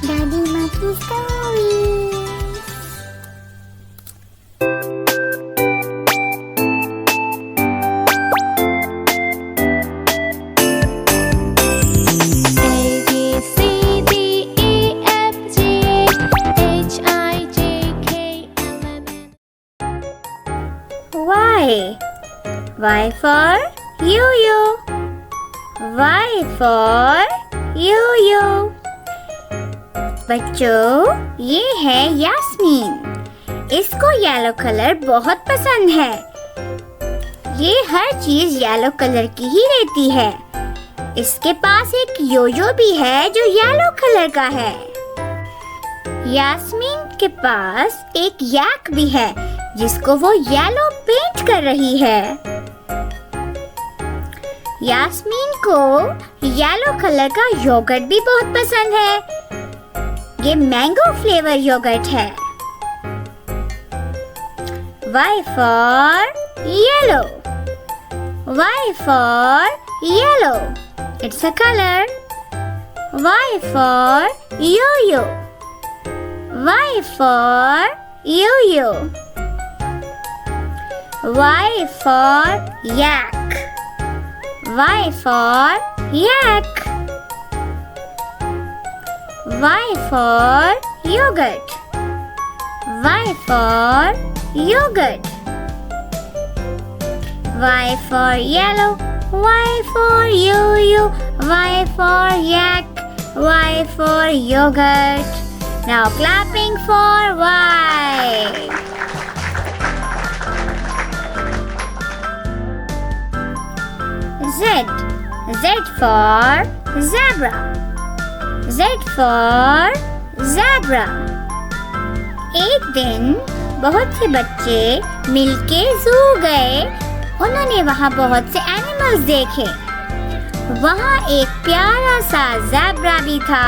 दादी माँ की story. Y for yo-yo. Y for yo-yo. बच्चों, ये है यास्मीन। इसको येलो कलर बहुत पसंद है। ये हर चीज येलो कलर की ही रहती है। इसके पास एक योयो भी है जो येलो कलर का है। यास्मीन के पास एक याक भी है जिसको वो येलो पेंट कर रही है। यास्मीन को येलो कलर का योगर्ट भी बहुत पसंद है। ये मैंगो फ्लेवर योगर्ट है। Y for yellow. Y for yellow. It's a color. Y for yo-yo. Y for yo-yo. Y for yak. Y for yak. Y for yogurt. Y for yogurt. Y for yellow. Y for yo-yo. Y for yak. Y for yogurt. Now clapping for Y. Z. Z for zebra. Z for zebra. एक दिन बहुत से बच्चे मिलके zoo गए। उन्होंने वहाँ बहुत से एनिमल्स देखे। वहाँ एक प्यारा सा ज़ेब्रा भी था।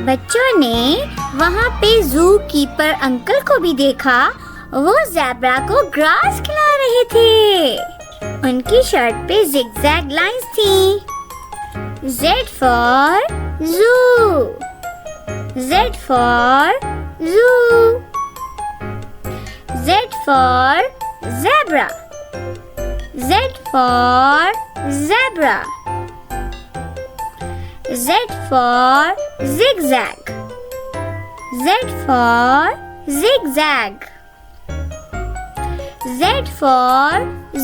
बच्चों ने वहाँ पे ज़ू कीपर अंकल को भी देखा। वो ज़ेब्रा को ग्रास खिला रहे थे। उनकी शर्ट पे जिगजैग लाइंस थी। Z for zoo. Z for zoo. Z for zebra. Z for zebra. Z for zigzag. Z for zigzag. Z for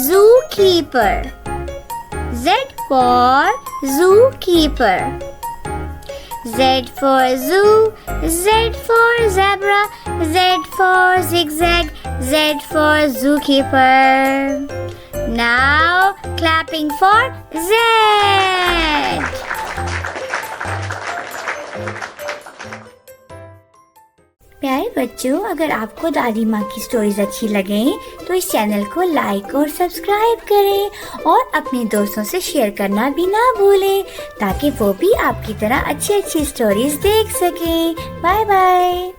zookeeper. Z for zookeeper. Z for zoo. Z for zebra. Z for zigzag. Z for zookeeper. Now clapping for Z. प्यारे बच्चों, अगर आपको दादी माँ की stories अच्छी लगे तो इस चैनल को लाइक और सब्सक्राइब करें और अपने दोस्तों से शेयर करना भी ना भूलें ताकि वो भी आपकी तरह अच्छी अच्छी स्टोरीज देख सकें। Bye bye.